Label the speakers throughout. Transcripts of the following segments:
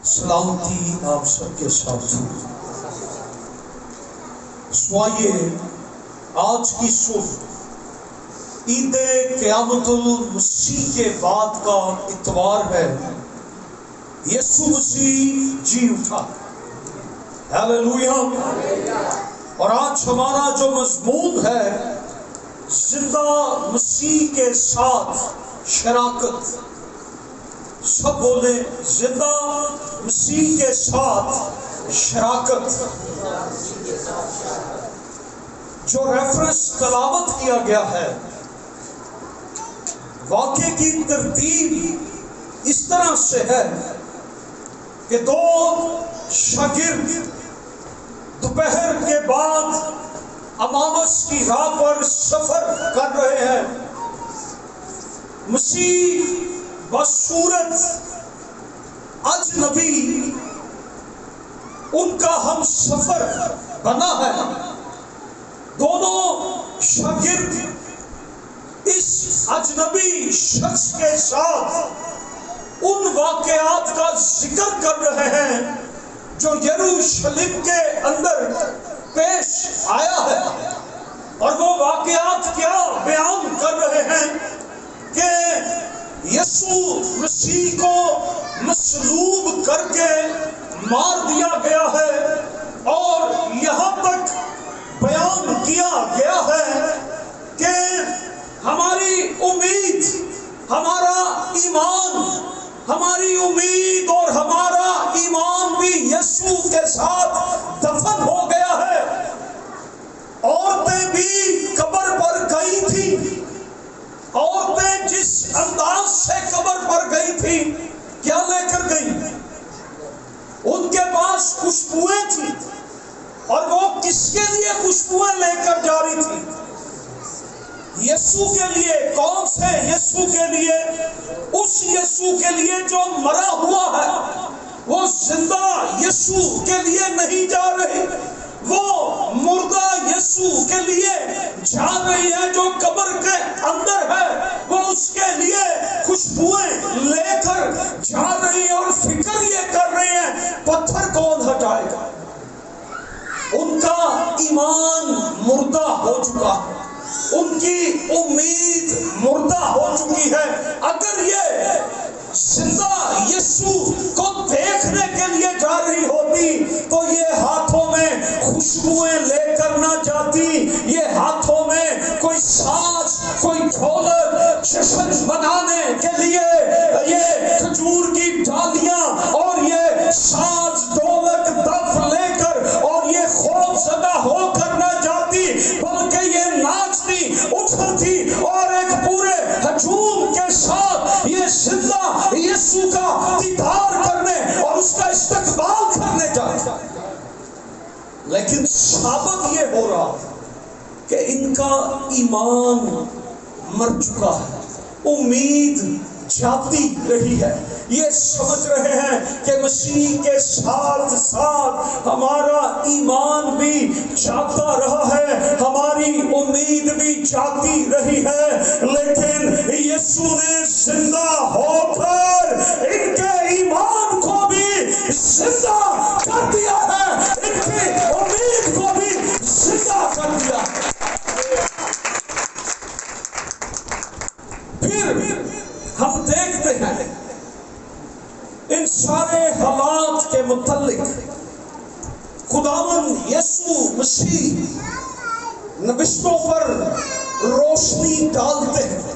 Speaker 1: سلامتی آپ سب کے ساتھ ہوں۔ سوائے آج کی صبح عید قیامت المسیح کے بعد کا اتوار ہے، یسوع مسیح جی اٹھا، ہیلیلویا۔ اور آج ہمارا جو مضمون ہے زندہ مسیح کے ساتھ شراکت۔ سب بولے زندہ مسیح کے ساتھ شراکت۔ جو ریفرنس تلاوت کیا گیا ہے، واقعے کی ترتیب اس طرح سے ہے کہ دو شاگرد دوپہر کے بعد امامس کی راہ پر سفر کر رہے ہیں۔ مسیح بصورت اجنبی ان کا ہم سفر بنا ہے۔ دونوں شاگرد اس اجنبی شخص کے ساتھ ان واقعات کا ذکر کر رہے ہیں جو یروشلم کے اندر پیش آیا ہے، اور وہ واقعات کیا بیان کر رہے ہیں کہ یسوع مسیح کو مصلوب کر کے مار دیا گیا ہے، اور یہاں تک بیان کیا گیا ہے کہ ہماری امید، ہمارا ایمان، ہماری امید اور ہمارا ایمان بھی یسوع کے ساتھ دفن ہو گیا ہے۔ عورتیں بھی قبر پر گئی تھی، عورتیں جس انداز سے قبر پر گئی تھی، کیا لے کر گئی؟ ان کے پاس خوشبوئیں تھی، اور وہ کس کے لیے خوشبوئیں لے کر جا رہی تھی؟ یسوع کے لیے۔ کون سے یسوع کے لیے؟ اس یسوع کے لیے جو مرا ہوا ہے۔ وہ زندہ یسوع کے لیے نہیں جا رہی، وہ مردہ یسوع کے لیے جا رہی ہے جو قبر کے اندر ہے۔ وہ اس کے لیے خوشبوئیں لے کر جا رہی ہے، اور فکر یہ کر رہے ہیں پتھر کون ہٹائے گا۔ ان کا ایمان مردہ ہو چکا ہے، ان کی امید مردہ ہو چکی ہے۔ اگر یہ زندہ یسوع کو دیکھنے کے لیے جا رہی ہوتی تو یہ ہاتھوں میں خوشبوئیں لے کر نہ جاتی، یہ ہاتھوں میں کوئی ساز، کوئی ڈھولک، جشن منانے کے لیے یہ کھجور کی ڈالیاں اور یہ ساز، ڈھولک، دف لے کر اور یہ خوف زدہ ہو کر نہ جاتی، بلکہ یہ ناچتی، اچھلتی اور ایک پورے ہجوم کے ساتھ یہ زندہ یسوع کا دیدار کرنے اور اس کا استقبال کرنے جاتی۔ لیکن ثابت یہ ہو رہا کہ ان کا ایمان مر چکا ہے، امید جاتی رہی ہے۔ یہ سمجھ رہے ہیں کہ مسیح کے ساتھ ساتھ ہمارا ایمان بھی جاتا رہا ہے، ہماری امید بھی جاتی رہی ہے، لیکن یسوع نے زندہ ہو کر ان کے ایمان کو بھی زندہ کر دیا ہے، ان کی امید کو بھی زندہ کر دیا ہے۔ پھر ہم دیکھتے ہیں ان سارے حالات کے متعلق خداوند یسوع مسیح نبشتوں پر روشنی ڈالتے ہیں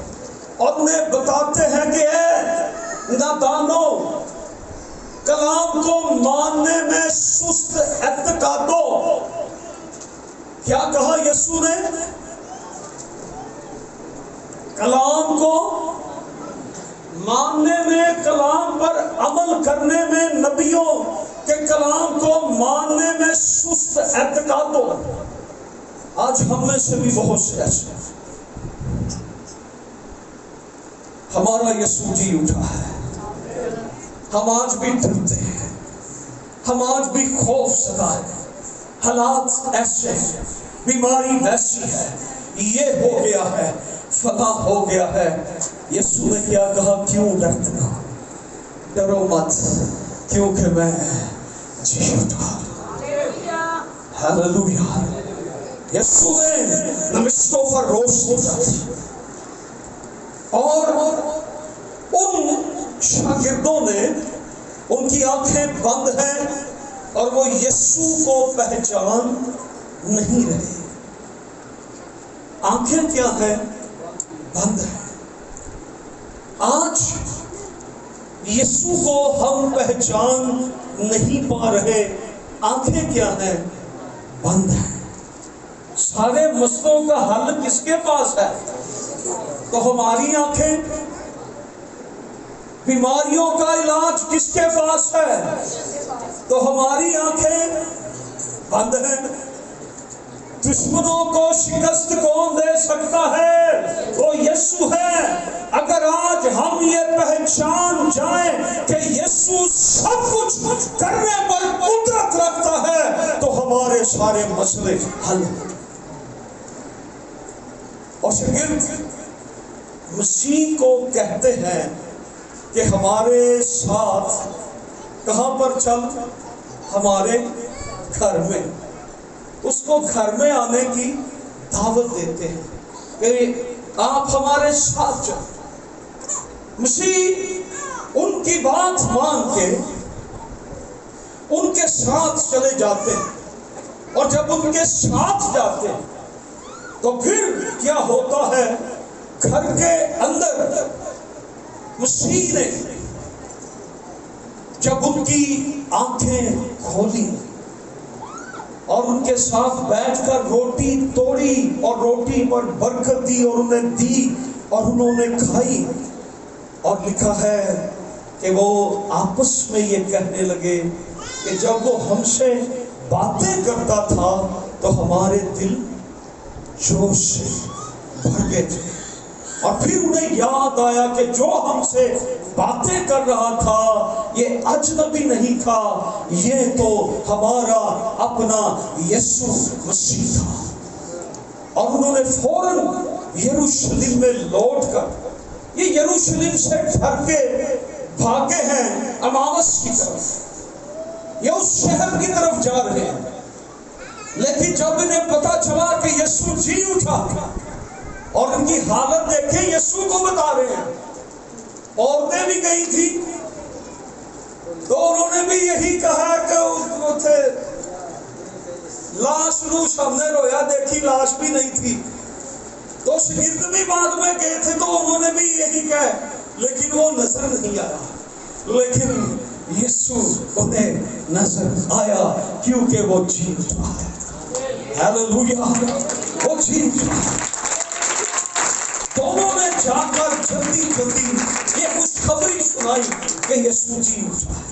Speaker 1: اور انہیں بتاتے ہیں کہ اے نادانو، کلام کو ماننے میں سست اعتقادو۔ کیا کہا یسوع نے؟ کلام کو ماننے میں، کلام پر عمل کرنے میں، نبیوں کے کلام کو ماننے میں سست اعتقاد ہو۔ آج ہم میں سے بھی بہت سے ایسے ہیں۔ ہمارا یسوع جی اٹھا ہے، ہم آج بھی ڈرتے ہیں، ہم آج بھی خوف زدہ ہیں، حالات ایسے ہیں، بیماری ویسی ہے، یہ ہو گیا ہے، فلاں ہو گیا ہے۔ یسوع نے کیا کہا؟ کیوں ڈرتے ہو؟ ڈرو مت، کیونکہ میں جی اٹھا۔ ہاللویا۔ یسوع نے نوشتوں پر روشنی ڈالی اور ان شاگردوں نے، ان کی آنکھیں بند ہیں اور وہ یسوع کو پہچان نہیں رہے۔ آنکھیں کیا ہیں؟ بند ہیں۔ آج یسوع کو ہم پہچان نہیں پا رہے، آنکھیں کیا ہیں؟ بند ہیں۔ سارے مسئلوں کا حل کس کے پاس ہے؟ تو ہماری آنکھیں۔ بیماریوں کا علاج کس کے پاس ہے؟ تو ہماری آنکھیں بند ہیں۔ دشمنوں کو شکست کون دے سکتا ہے؟ وہ یسوع ہے۔ اگر آج ہم یہ پہچان جائیں کہ یسوع سب کچھ کرنے پر قدرت رکھتا ہے تو ہمارے سارے مسئلے حل ہیں۔ اور شاگرد مسیح کو کہتے ہیں کہ ہمارے ساتھ کہاں پر چل؟ ہمارے گھر میں۔ اس کو گھر میں آنے کی دعوت دیتے ہیں کہ آپ ہمارے ساتھ چل۔ مسیح ان کی بات مان کے ان کے ساتھ چلے جاتے ہیں، اور جب ان کے ساتھ جاتے ہیں تو پھر کیا ہوتا ہے؟ گھر کے اندر مسیح نے جب ان کی آنکھیں کھولی اور ان کے ساتھ بیٹھ کر روٹی توڑی اور روٹی پر برکت دی اور انہیں دی اور انہوں نے کھائی، اور لکھا ہے کہ وہ آپس میں یہ کہنے لگے کہ جب وہ ہم سے باتیں کرتا تھا تو ہمارے دل جوش سے بھر گئے تھے، اور پھر انہیں یاد آیا کہ جو ہم سے باتیں کر رہا تھا یہ اجنبی نہیں تھا، یہ تو ہمارا اپنا یسوع مسیح تھا۔ اور انہوں نے فوراً یروشلم میں لوٹ کر، یہ یروشلم سے ڈر کے بھاگے ہیں اماوس کی طرف، یہ اس شہر کی طرف جا رہے ہیں، لیکن جب انہیں پتا چلا کہ یسوع جی اٹھا اور ان کی حالت دیکھیں، یسوع کو بتا رہے ہیں، عورتیں بھی گئی تھی تو انہوں نے بھی یہی کہا کہ وہ تھے لاش لوش ہم نے رویا دیکھی، لاش بھی نہیں تھی۔ تو شاگرد بھی بعد میں گئے تھے تو انہوں نے بھی یہی کہا، لیکن وہ نظر نہیں آیا، لیکن یسوع انہیں نظر آیا کیونکہ وہ جی اٹھا ہے۔ ہاللویا، وہ جی اٹھا ہے۔ دونوں نے جا کر جلدی جلدی یہ خوشخبری سنائی کہ یسوع جی اٹھا ہے۔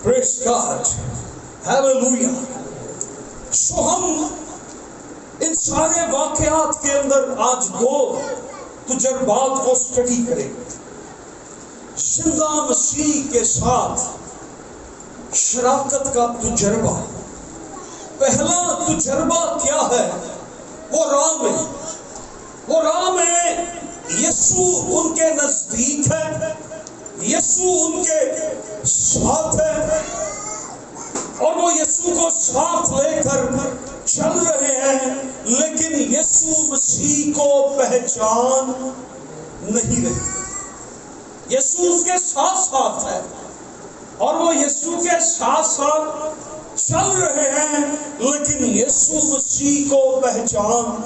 Speaker 1: پریز گاڈ، ہاللویا۔ سو ہم ان سارے واقعات کے اندر آج دو تجربات کو اسٹڈی کریں گے۔ زندہ مسیح کے ساتھ شراکت کا تجربہ۔ پہلا تجربہ کیا ہے؟ وہ راہ میں، وہ راہ میں یسوع ان کے نزدیک ہے، یسوع ان کے ساتھ ہے، اور وہ یسوع کو ساتھ لے کر چل رہے ہیں، لیکن یسوع مسیح کو پہچان نہیں رہے۔ یسوع ان کے ساتھ ساتھ ہے اور وہ یسوع کے ساتھ ساتھ چل رہے ہیں، لیکن یسوع مسیح کو پہچان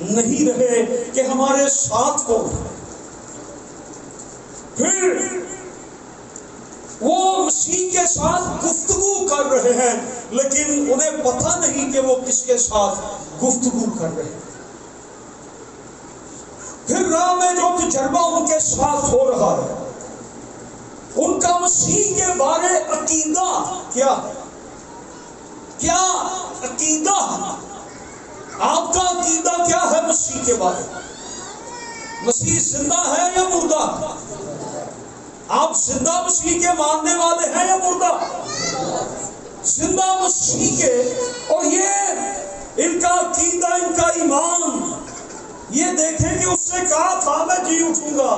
Speaker 1: نہیں رہے کہ ہمارے ساتھ ہو۔ پھر وہ مسیح کے ساتھ گفتگو کر رہے ہیں، لیکن انہیں پتہ نہیں کہ وہ کس کے ساتھ گفتگو کر رہے ہیں۔ پھر راہ میں جو تجربہ ان کے ساتھ ہو رہا ہے، ان کا مسیح کے بارے عقیدہ کیا ہے؟ کیا عقیدہ ہے؟ آپ کا عقیدہ کیا ہے مسیح کے بارے؟ مسیح زندہ ہے یا مردہ؟ آپ زندہ مسیح کے ماننے والے ہیں یا مردہ؟ زندہ مسیح کے، اور یہ ان کا عقیدہ، ان کا ایمان، یہ دیکھیں کہ اس نے کہا تھا میں جی اٹھوں گا،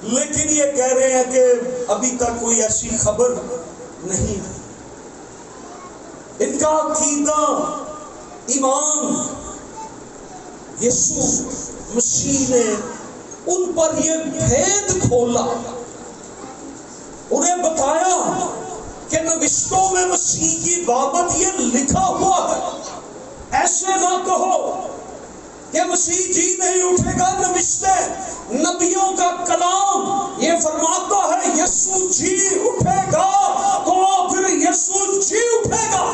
Speaker 1: لیکن یہ کہہ رہے ہیں کہ ابھی تک کوئی ایسی خبر نہیں ہے. ان کا عقیدہ، ایمان یسوع مسیح نے ان پر یہ بھید کھولا، انہیں بتایا کہ نوشتوں میں مسیح کی بابت یہ لکھا ہوا ہے. ایسے نہ کہو کہ مسیح جی نہیں اٹھے گا. نوشتیں، نبیوں کا کلام یہ فرماتا ہے یسوع جی اٹھے گا تو پھر یسوع جی اٹھے گا.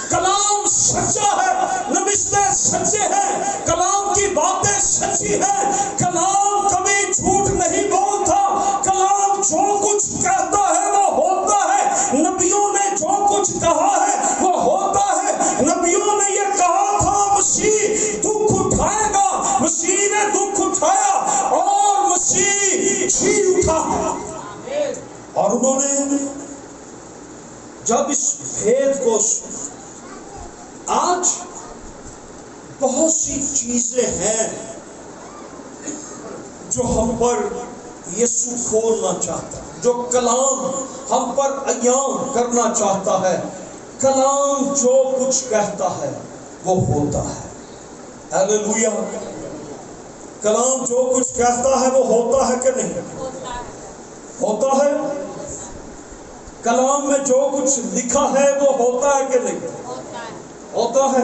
Speaker 1: کلام سچا ہے، نوشتیں سچے ہیں، کلام کی باتیں سچی ہیں. کلام کبھی جھوٹ نہیں بولتا. کلام جو کچھ کہتا ہے وہ ہوتا ہے. نبیوں نے جو کچھ کہا ہے وہ ہوتا ہے. نبیوں نے یہ کہا تھا مسیح دکھ اٹھائے گا، مسیح نے دکھ اٹھایا اور مسیح جی اٹھا. اور انہوں نے جب اس بھید کو، آج بہت سی چیزیں ہیں جو ہم پر یسوع کھولنا چاہتا ہے، جو کلام ہم پر عیاں کرنا چاہتا ہے. کلام جو کچھ کہتا ہے وہ ہوتا ہے. ہیلیلویا. کلام جو کچھ کہتا ہے وہ ہوتا ہے کہ نہیں؟ ہوتا ہے. کلام میں جو کچھ لکھا ہے وہ ہوتا ہے کہ نہیں؟ ہوتا ہے.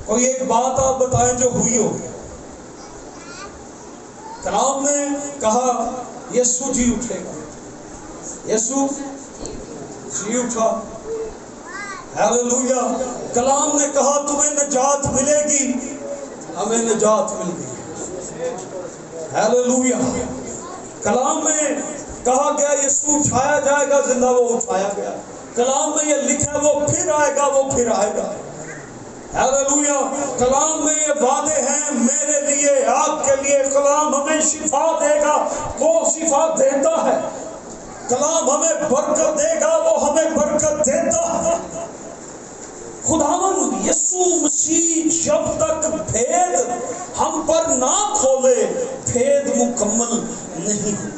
Speaker 1: کوئی ایک بات آپ بتائیں جو ہوئی ہو. کلام نے کہا یسوع جی اٹھے گا، یسوع جی اٹھا. ہیلیلویا. کلام نے کہا تمہیں نجات ملے گی، ہمیں نجات مل گئی. ہیلیلویا. کلام میں کہا گیا یسوع اٹھایا جائے گا، زندہ وہ اٹھایا گیا. کلام میں یہ لکھا وہ پھر آئے گا، وہ پھر آئے گا. ہیلیلویا. کلام میں یہ وعدے ہیں میرے لیے، آپ کے لیے. کلام ہمیں شفا دے گا، وہ شفا دیتا ہے. کلام ہمیں برکت دے گا، وہ ہمیں برکت دیتا ہے. خداوند یسوع مسیح جب تک بھید ہم پر نہ کھولے بھید مکمل نہیں ہو.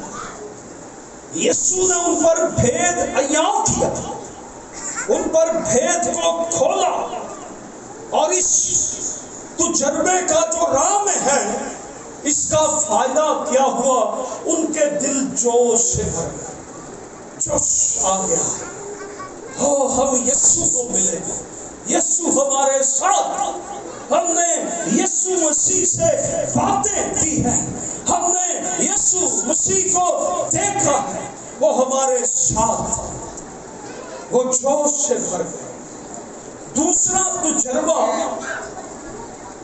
Speaker 1: یسوع نے ان پر بھید عیاں کیا، ان پر بھید کو کھولا. اور اس تجربے کا جو راہ میں ہے، اس کا فائدہ کیا ہوا؟ ان کے دل جوش سے بھر گئے، جوش آ گیا. ہو ہم یسوع کو ملے، یسوع ہمارے ساتھ. ہم نے یسوع مسیح سے باتیں کی ہیں، ہم نے یسوع مسیح کو دیکھا ہے، وہ ہمارے ساتھ. وہ جوش سے بھر گئے. دوسرا تجربہ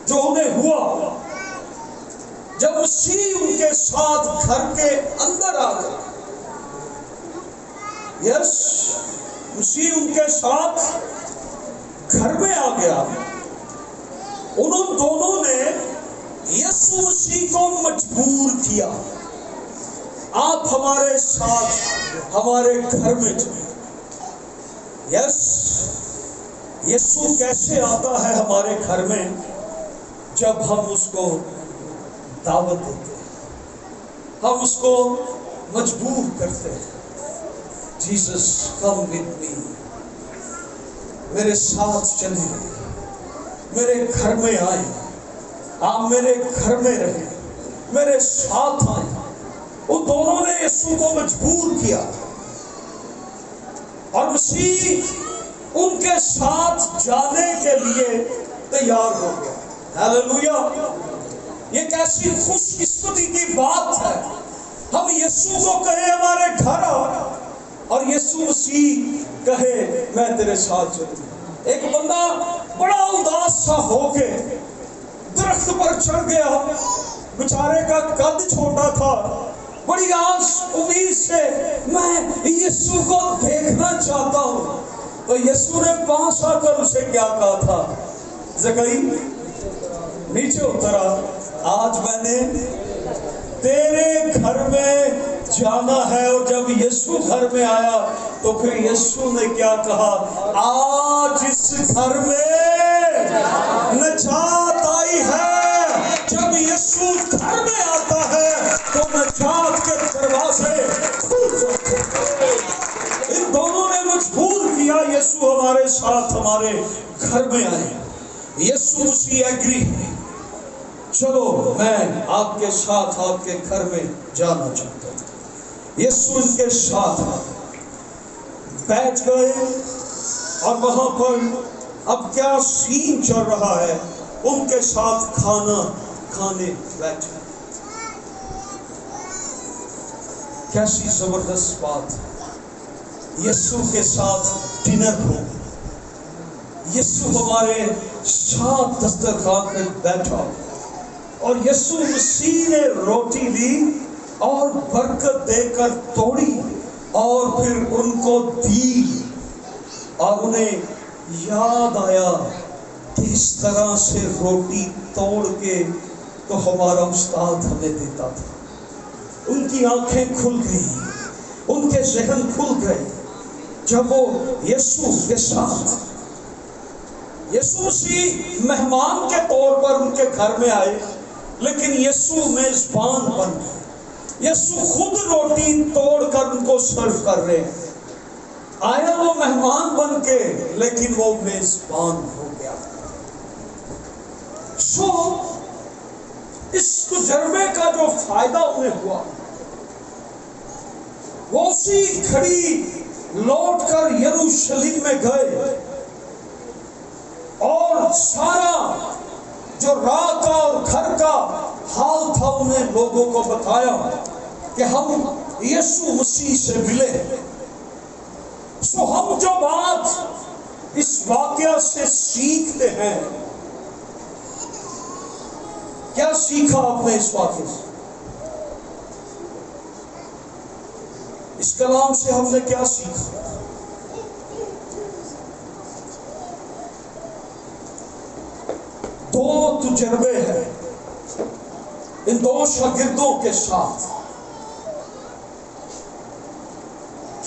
Speaker 1: جو انہیں ہوا جب مسیح ان کے ساتھ گھر کے اندر آ گیا. یس، مسیح ان کے ساتھ گھر میں آ گیا. انہوں دونوں نے یسوع مسیح کو مجبور کیا، آپ ہمارے ساتھ ہمارے گھر میں چلیں. یس، یسوع کیسے آتا ہے ہمارے گھر میں؟ جب ہم اس کو دعوت دیتے ہیں، ہم اس کو مجبور کرتے ہیں. جیسس کم ود می، میرے ساتھ چلیں، میرے گھر میں آئیں، آپ میرے گھر میں رہیں، میرے ساتھ آئیں. ان دونوں نے یسوع کو مجبور کیا اور مسیح ان کے ساتھ جانے کے لیے تیار ہو گیا. ہیلیلویا. یہ کیسی خوش قسمتی کی بات ہے. ہم یسوع کو کہیں ہمارے گھر آ، اور یسوع مسیح کہے میں تیرے ساتھ چلوں. ایک بندہ بڑا اداس سا ہو کے درخت پر چڑھ گیا، بیچارے کا قد چھوٹا تھا، بڑی آس امید سے میں یسوع کو دیکھنا چاہتا ہوں. تو یسوع نے پاس آ کر اسے کیا کہا تھا؟ زکئی نیچے اترا، آج میں نے تیرے گھر میں جانا ہے. اور جب یسوع گھر میں آیا تو پھر یسوع نے کیا کہا؟ آج اس گھر میں نجات آئی ہے. جب یسوع گھر میں آتا ہے تو ہمارے ساتھ ہمارے گھر میں آئے. یسوع مسیح ایگری، چلو میں آپ کے ساتھ آپ کے گھر میں جانا چاہتا ہوں. یسوع ان کے ساتھ بیٹھ گئے اور وہاں پر اب کیا سین چل رہا ہے، ان کے ساتھ کھانا کھانے بیٹھے. کیسی زبردست بات، یسوع کے ساتھ ڈنر ہو. یسوع ہمارے ساتھ دسترخوان پہ بیٹھا اور یسوع مسیح نے روٹی لی اور برکت دے کر توڑی اور پھر ان کو دی، اور انہیں یاد آیا کہ اس طرح سے روٹی توڑ کے تو ہمارا استاد ہمیں دیتا تھا. ان کی آنکھیں کھل گئی، ان کے ذہن کھل گئے جب وہ یسوع کے ساتھ، یسوع مسیح مہمان کے طور پر ان کے گھر میں آئے، لیکن یسوع میزبان بن گئے. یسوع خود روٹی توڑ کر ان کو سرو کر رہے ہیں. آیا وہ مہمان بن کے، لیکن وہ میزبان ہو گیا. سو اس تجربے کا جو فائدہ انہیں ہوا، وہ اسی گھڑی لوٹ کر یروشلم میں گئے اور سارا جو راہ کا اور گھر کا حال تھا انہیں لوگوں کو بتایا کہ ہم یسوع مسیح سے ملے. سو ہم جو بات اس واقعہ سے سیکھتے ہیں، کیا سیکھا آپ نے اس واقعے سے؟ اس کلام سے ہم نے کیا سیکھا؟ دو تجربے ہیں ان دو شاگردوں کے ساتھ.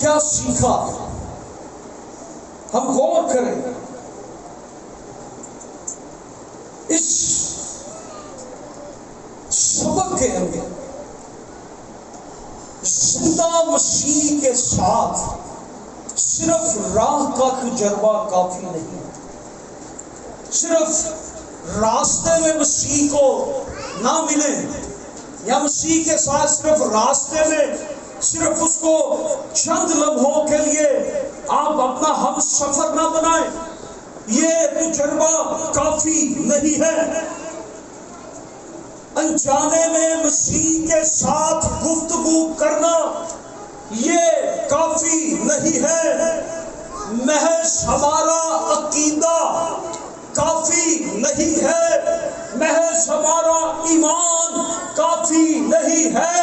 Speaker 1: کیا سیکھا؟ ہم غور کریں. اس سبق کے اندر زندہ مسیح کے ساتھ صرف راہ کا تجربہ کافی نہیں. صرف راستے میں مسیح کو نہ ملیں یا مسیح کے ساتھ صرف راستے میں صرف اس کو چند لمحوں کے لیے آپ اپنا ہم سفر نہ بنائیں، یہ تجربہ کافی نہیں ہے. انجانے میں مسیح کے ساتھ گفتگو کرنا یہ کافی نہیں ہے. محض ہمارا عقیدہ کافی نہیں ہے، محض ہمارا ایمان کافی نہیں ہے،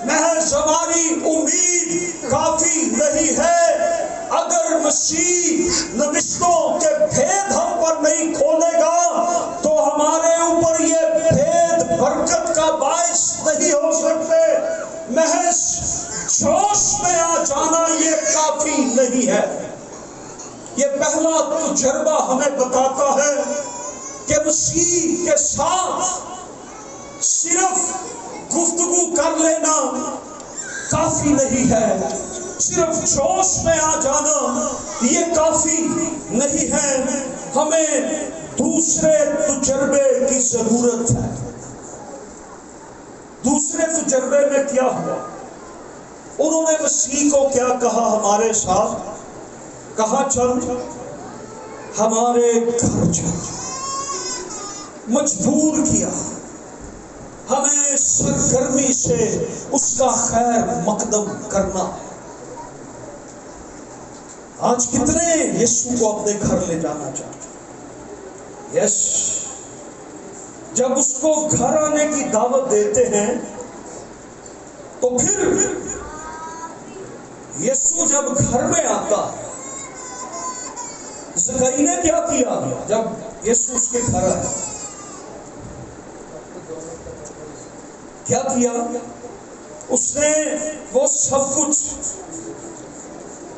Speaker 1: محض ہماری امید کافی نہیں ہے. اگر مسیح نوشتوں کے بھید ہم پر نہیں کھولے گا تو ہمارے اوپر یہ بھید برکت کا باعث نہیں ہو سکتے. محض جوش میں آ جانا یہ کافی نہیں ہے. یہ پہلا تجربہ ہمیں بتاتا ہے کہ مسیح کے ساتھ صرف گفتگو کر لینا کافی نہیں ہے، صرف جوش میں آ جانا یہ کافی نہیں ہے. ہمیں دوسرے تجربے کی ضرورت ہے. دوسرے تجربے میں کیا ہوا؟ انہوں نے مسیح کو کیا کہا؟ ہمارے ساتھ کہا چل ہمارے گھر چل. مجبور کیا ہمیں سرگرمی سے اس کا خیر مقدم کرنا. آج کتنے یسوع کو اپنے گھر لے جانا چاہتے ہیں؟ یس، جب اس کو گھر آنے کی دعوت دیتے ہیں تو پھر یسوع جب گھر میں آتا، زکریا نے کیا کیا جب یسوع اس کے گھر آیا؟ کیا کیا؟ اس نے وہ سب کچھ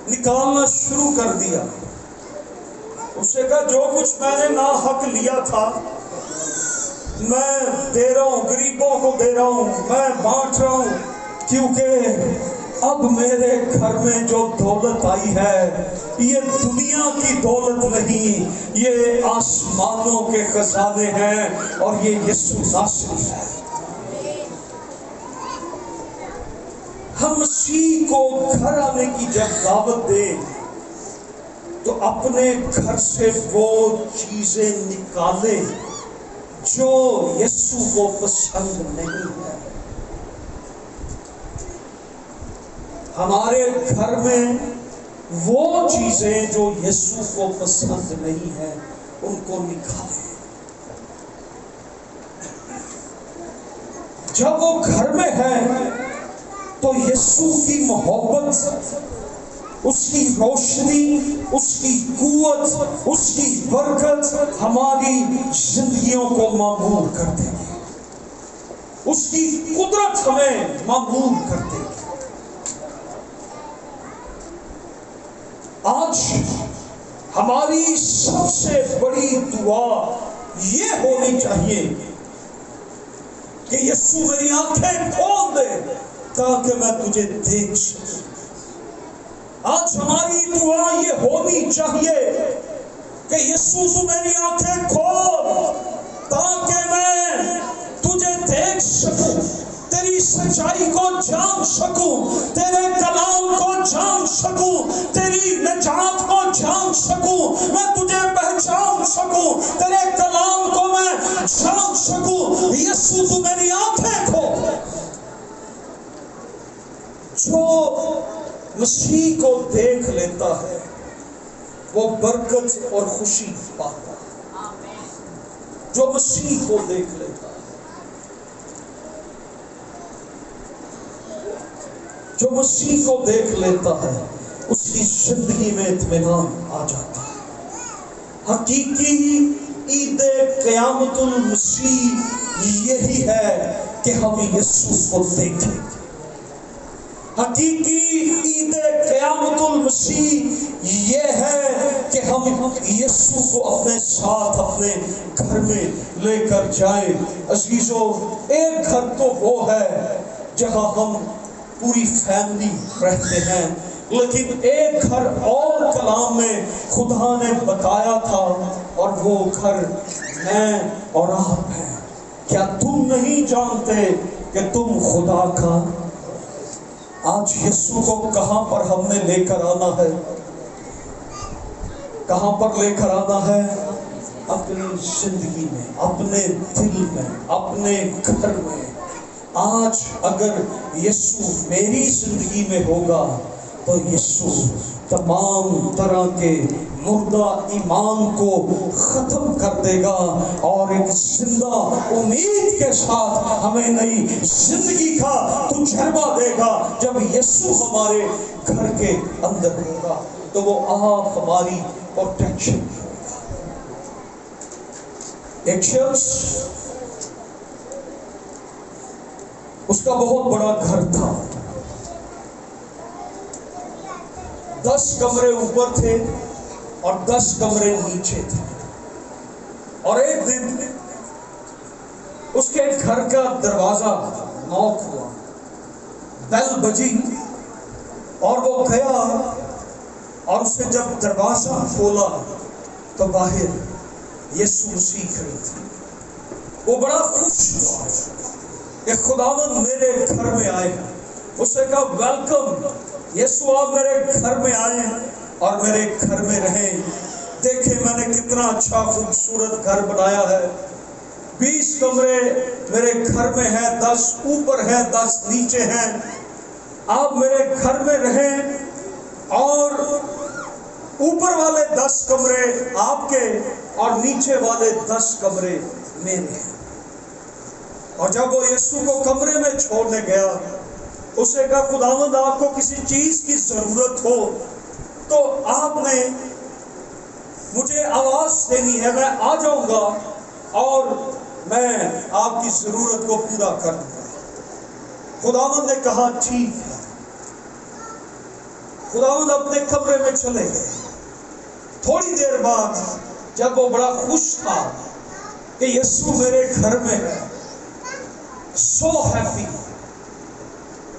Speaker 1: نکالنا شروع کر دیا. اس نے کہا جو کچھ میں نے ناحق لیا تھا میں دے رہا ہوں، غریبوں کو دے رہا ہوں، میں بانٹ رہا ہوں، کیونکہ اب میرے گھر میں جو دولت آئی ہے یہ دنیا کی دولت نہیں، یہ آسمانوں کے خزانے ہیں اور یہ یسوع ناصری ہے۔ ہم مسیح کو گھر آنے کی جب دعوت دیں تو اپنے گھر سے وہ چیزیں نکالے جو یسوع کو پسند نہیں ہے۔ ہمارے گھر میں وہ چیزیں جو یسوع کو پسند نہیں ہے ان کو نکالیں۔ جب وہ گھر میں ہے تو یسوع کی محبت، اس کی روشنی، اس کی قوت، اس کی برکت ہماری زندگیوں کو معمور کر دے گی، اس کی قدرت ہمیں معمور کر دے گی۔ آج ہماری سب سے بڑی دعا یہ ہونی چاہیے کہ یسوع میری آنکھیں کھول دے تاکہ میں تجھے دیکھ سکوں۔ آج ہماری دعا یہ ہونی چاہیے کہ یسوع تو میری آنکھیں کھول تاکہ میں تجھے دیکھ سکوں، تیری سچائی کو جان سکوں، تیرے کلام کو جان سکوں، تیری نجات کو جان سکوں، میں تجھے پہچان سکوں، تیرے کلام کو میں جان سکوں۔ یسوع تو میری آنکھیں کھول۔ جو مسیح کو دیکھ لیتا ہے وہ برکت اور خوشی پاتا ہے۔ جو مسیح کو دیکھ لیتا ہے، جو مسیح کو دیکھ لیتا ہے اس کی زندگی میں اطمینان آ جاتا ہے۔ حقیقی عید قیامت المسیح یہی ہے کہ ہم یسوع کو دیکھیں۔ حقیقی عید قیامت المسیح یہ ہے کہ ہم یسوع کو اپنے ساتھ اپنے گھر میں لے کر جائیں۔ عزیزو، ایک گھر تو وہ ہے جہاں ہم پوری فیملی رہتے ہیں، لیکن ایک گھر اور کلام میں خدا نے بتایا تھا اور وہ گھر میں اور آپ ہیں۔ کیا تم نہیں جانتے کہ تم خدا کا؟ آج یسوع کو کہاں پر ہم نے لے کر آنا ہے؟ کہاں پر لے کر آنا ہے؟ اپنی زندگی میں، اپنے دل میں، اپنے گھر میں۔ آج اگر یسوع میری زندگی میں ہوگا تو یسوع تمام طرح کے مردہ ایمان کو ختم کر دے گا اور ایک زندہ امید کے ساتھ ہمیں نئی زندگی کا تجربہ دے گا۔ جب یسوع ہمارے گھر کے اندر ہوگا تو وہ آپ ہماری پروٹیکشن ہوگا۔ ایک شخص، اس کا بہت بڑا گھر تھا، 10 کمرے اوپر تھے اور 10 کمرے نیچے تھے۔ اور ایک دن اس کے گھر کا دروازہ نوک ہوا، بیل بجی اور وہ گیا اور اس نے جب دروازہ کھولا تو باہر یسوع مسیح کھڑی تھی۔ وہ بڑا خوش ہوا کہ خداوند میرے گھر میں آئے۔ اس نے کہا ویلکم یسوع، آپ میرے گھر میں آئے اور میرے گھر میں رہیں۔ دیکھیں میں نے کتنا اچھا خوبصورت گھر بنایا ہے، 20 کمرے میرے گھر میں ہیں، 10 اوپر ہیں 10 نیچے ہیں۔ آپ میرے گھر میں رہیں اور اوپر والے 10 کمرے آپ کے اور نیچے والے 10 کمرے میرے ہیں۔ اور جب وہ یسوع کو کمرے میں چھوڑنے گیا، اسے کہا خداوند آپ کو کسی چیز کی ضرورت ہو تو آپ نے مجھے آواز دینی ہے، میں آ جاؤں گا اور میں آپ کی ضرورت کو پورا کر دوں گا۔ خداوند نے کہا ٹھیک ہے۔ خداوند اپنے کمرے میں چلے گئے۔ تھوڑی دیر بعد جب وہ بڑا خوش تھا کہ یسوع میرے گھر میں ہے، سو ہیپی،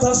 Speaker 1: 10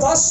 Speaker 1: 10